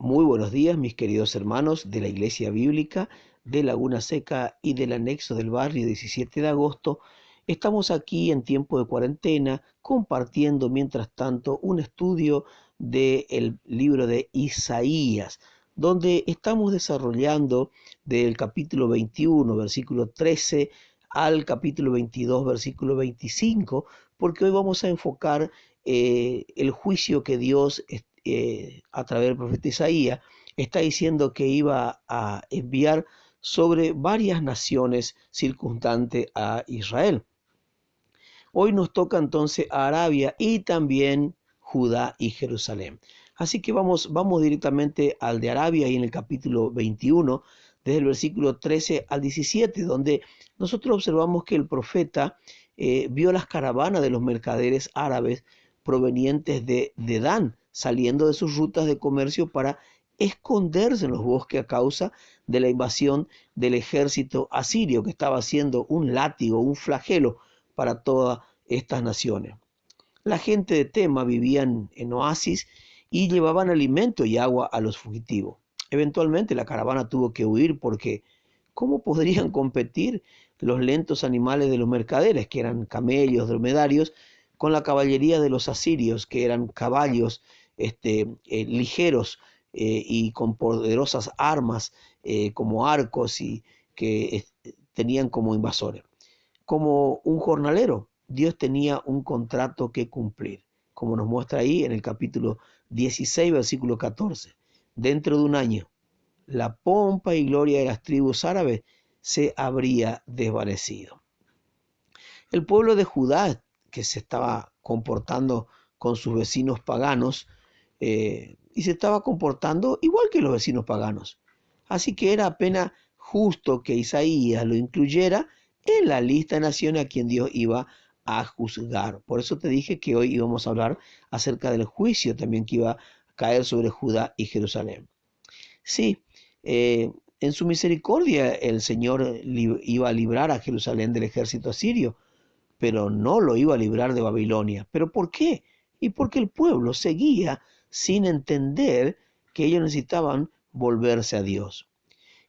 Muy buenos días, mis queridos hermanos de la Iglesia Bíblica de Laguna Seca y del anexo del barrio 17 de agosto. Estamos aquí en tiempo de cuarentena compartiendo mientras tanto un estudio del libro de Isaías, donde estamos desarrollando del capítulo 21, versículo 13 al capítulo 22, versículo 25, porque hoy vamos a enfocar el juicio que Dios a través del profeta Isaías, está diciendo que iba a enviar sobre varias naciones circundantes a Israel. Hoy nos toca entonces a Arabia y también Judá y Jerusalén. Así que vamos directamente al de Arabia y en el capítulo 21, desde el versículo 13 al 17, donde nosotros observamos que el profeta vio las caravanas de los mercaderes árabes provenientes de Dan, saliendo de sus rutas de comercio para esconderse en los bosques a causa de la invasión del ejército asirio, que estaba haciendo un látigo, un flagelo para todas estas naciones. La gente de Tema vivían en oasis y llevaban alimento y agua a los fugitivos. Eventualmente la caravana tuvo que huir porque ¿cómo podrían competir los lentos animales de los mercaderes, que eran camellos, dromedarios, con la caballería de los asirios, que eran caballos ligeros y con poderosas armas como arcos y que tenían como invasores? Como un jornalero, Dios tenía un contrato que cumplir, como nos muestra ahí en el capítulo 16, versículo 14. Dentro de un año, la pompa y gloria de las tribus árabes se habría desvanecido. El pueblo de Judá, que se estaba comportando con sus vecinos paganos, y se estaba comportando igual que los vecinos paganos. Así que era apenas justo que Isaías lo incluyera en la lista de naciones a quien Dios iba a juzgar. Por eso te dije que hoy íbamos a hablar acerca del juicio también que iba a caer sobre Judá y Jerusalén. Sí, en su misericordia el Señor iba a librar a Jerusalén del ejército asirio, pero no lo iba a librar de Babilonia. ¿Pero por qué? Y porque el pueblo seguía sin entender que ellos necesitaban volverse a Dios.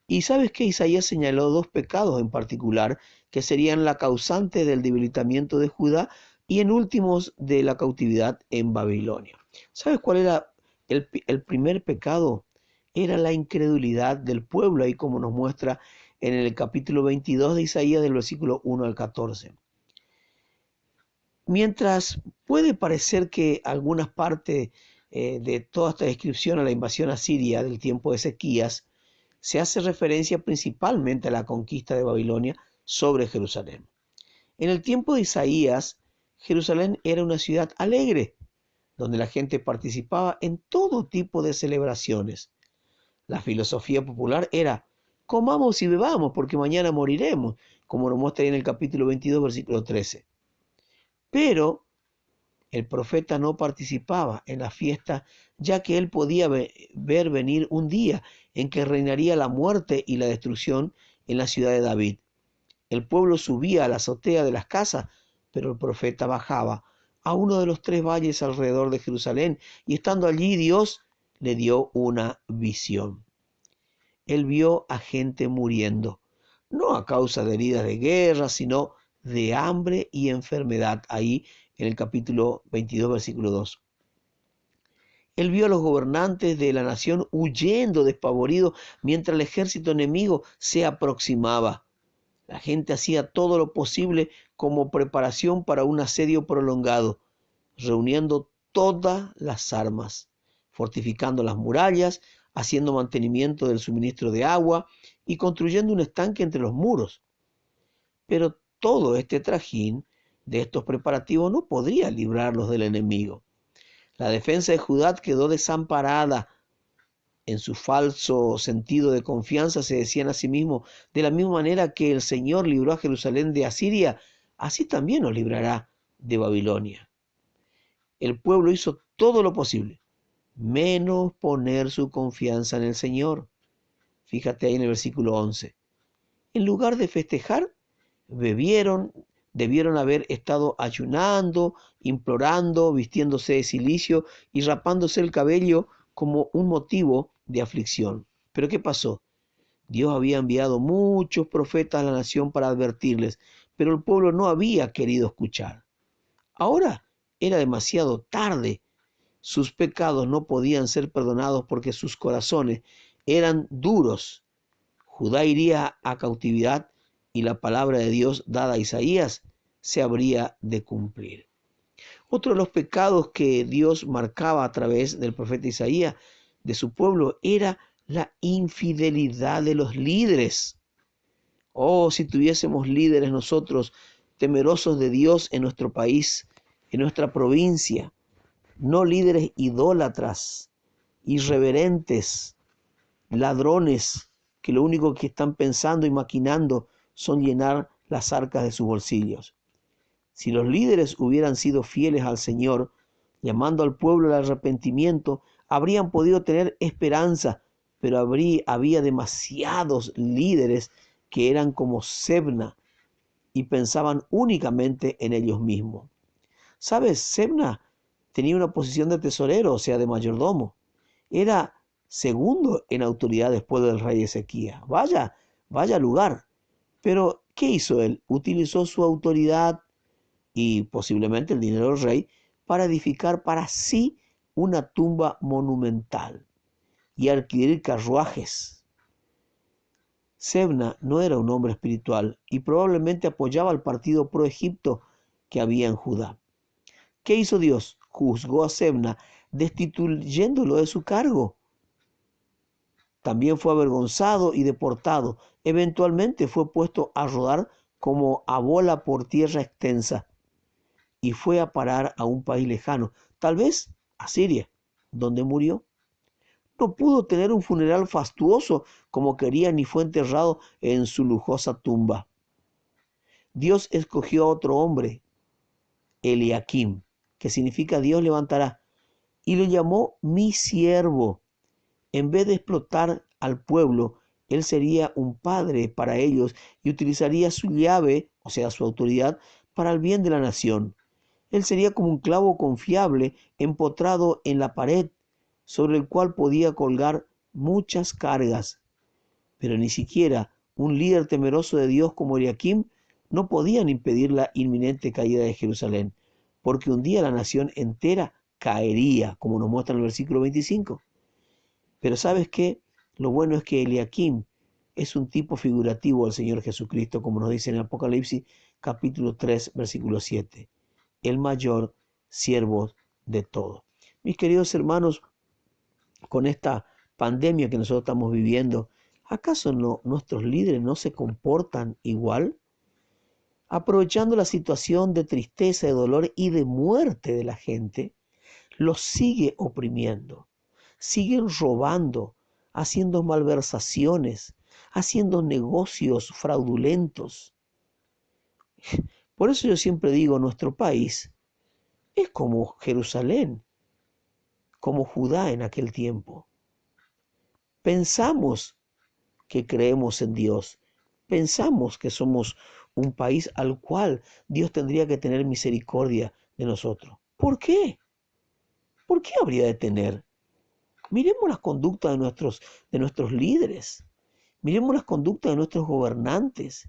Y sabes que Isaías señaló dos pecados en particular que serían la causante del debilitamiento de Judá y en últimos de la cautividad en Babilonia. ¿Sabes cuál era el primer pecado? Era la incredulidad del pueblo, ahí como nos muestra en el capítulo 22 de Isaías del versículo 1 al 14. Mientras puede parecer que algunas partes de toda esta descripción a la invasión asiria del tiempo de Ezequías se hace referencia principalmente a la conquista de Babilonia sobre Jerusalén. En el tiempo de Isaías, Jerusalén era una ciudad alegre, donde la gente participaba en todo tipo de celebraciones. La filosofía popular era, comamos y bebamos porque mañana moriremos, como lo muestra ahí en el capítulo 22, versículo 13. Pero el profeta no participaba en la fiesta, ya que él podía ver venir un día en que reinaría la muerte y la destrucción en la ciudad de David. El pueblo subía a la azotea de las casas, pero el profeta bajaba a uno de los tres valles alrededor de Jerusalén, y estando allí Dios le dio una visión. Él vio a gente muriendo, no a causa de heridas de guerra, sino de hambre y enfermedad, ahí en el capítulo 22, versículo 2. Él vio a los gobernantes de la nación huyendo despavoridos mientras el ejército enemigo se aproximaba. La gente hacía todo lo posible como preparación para un asedio prolongado, reuniendo todas las armas, fortificando las murallas, haciendo mantenimiento del suministro de agua y construyendo un estanque entre los muros. Pero todo este trajín de estos preparativos no podría librarlos del enemigo. La defensa de Judá quedó desamparada. En su falso sentido de confianza se decían a sí mismos, de la misma manera que el Señor libró a Jerusalén de Asiria, así también nos librará de Babilonia. El pueblo hizo todo lo posible, menos poner su confianza en el Señor. Fíjate ahí en el versículo 11. En lugar de festejar, bebieron, debieron haber estado ayunando, implorando, vistiéndose de cilicio y rapándose el cabello como un motivo de aflicción. Pero ¿qué pasó? Dios había enviado muchos profetas a la nación para advertirles, pero el pueblo no había querido escuchar. Ahora era demasiado tarde. Sus pecados no podían ser perdonados porque sus corazones eran duros. Judá iría a cautividad y la palabra de Dios dada a Isaías se habría de cumplir. Otro de los pecados que Dios marcaba a través del profeta Isaías de su pueblo era la infidelidad de los líderes. Oh, si tuviésemos líderes nosotros temerosos de Dios en nuestro país, en nuestra provincia, no líderes idólatras, irreverentes, ladrones, que lo único que están pensando y maquinando son llenar las arcas de sus bolsillos. Si los líderes hubieran sido fieles al Señor, llamando al pueblo al arrepentimiento, habrían podido tener esperanza, pero había demasiados líderes que eran como Sebna y pensaban únicamente en ellos mismos. ¿Sabes? Sebna tenía una posición de tesorero, o sea, de mayordomo. Era segundo en autoridad después del rey Ezequías. Vaya lugar. Pero, ¿qué hizo él? Utilizó su autoridad y posiblemente el dinero del rey para edificar para sí una tumba monumental y adquirir carruajes. Sebna no era un hombre espiritual y probablemente apoyaba al partido pro Egipto que había en Judá. ¿Qué hizo Dios? Juzgó a Sebna destituyéndolo de su cargo. También fue avergonzado y deportado. Eventualmente fue puesto a rodar como a bola por tierra extensa y fue a parar a un país lejano, tal vez a Siria, donde murió. No pudo tener un funeral fastuoso como quería ni fue enterrado en su lujosa tumba. Dios escogió a otro hombre, Eliakim, que significa Dios levantará, y lo llamó mi siervo. En vez de explotar al pueblo, él sería un padre para ellos y utilizaría su llave, o sea, su autoridad, para el bien de la nación. Él sería como un clavo confiable empotrado en la pared, sobre el cual podía colgar muchas cargas. Pero ni siquiera un líder temeroso de Dios como Eliakim no podían impedir la inminente caída de Jerusalén, porque un día la nación entera caería, como nos muestra en el versículo 25. Pero ¿sabes qué? Lo bueno es que Eliakim es un tipo figurativo del Señor Jesucristo, como nos dice en Apocalipsis capítulo 3, versículo 7. El mayor siervo de todos. Mis queridos hermanos, con esta pandemia que nosotros estamos viviendo, ¿acaso nuestros líderes no se comportan igual? Aprovechando la situación de tristeza, de dolor y de muerte de la gente, los sigue oprimiendo, siguen robando, haciendo malversaciones, haciendo negocios fraudulentos. Por eso yo siempre digo, nuestro país es como Jerusalén, como Judá en aquel tiempo. Pensamos que creemos en Dios, pensamos que somos un país al cual Dios tendría que tener misericordia de nosotros. ¿Por qué? ¿Por qué habría de tener? Miremos las conductas de nuestros líderes, miremos las conductas de nuestros gobernantes,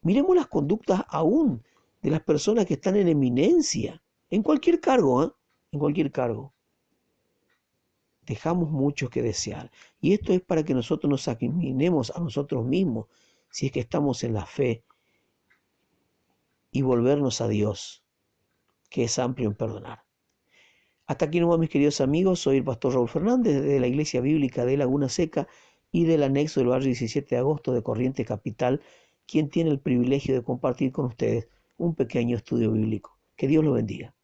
miremos las conductas aún de las personas que están en eminencia, en cualquier cargo, en cualquier cargo. Dejamos mucho que desear. Y esto es para que nosotros nos examinemos a nosotros mismos, si es que estamos en la fe, y volvernos a Dios, que es amplio en perdonar. Hasta aquí nomás, mis queridos amigos. Soy el pastor Raúl Fernández de la Iglesia Bíblica de Laguna Seca y del anexo del barrio 17 de agosto de Corrientes Capital, quien tiene el privilegio de compartir con ustedes un pequeño estudio bíblico. Que Dios lo bendiga.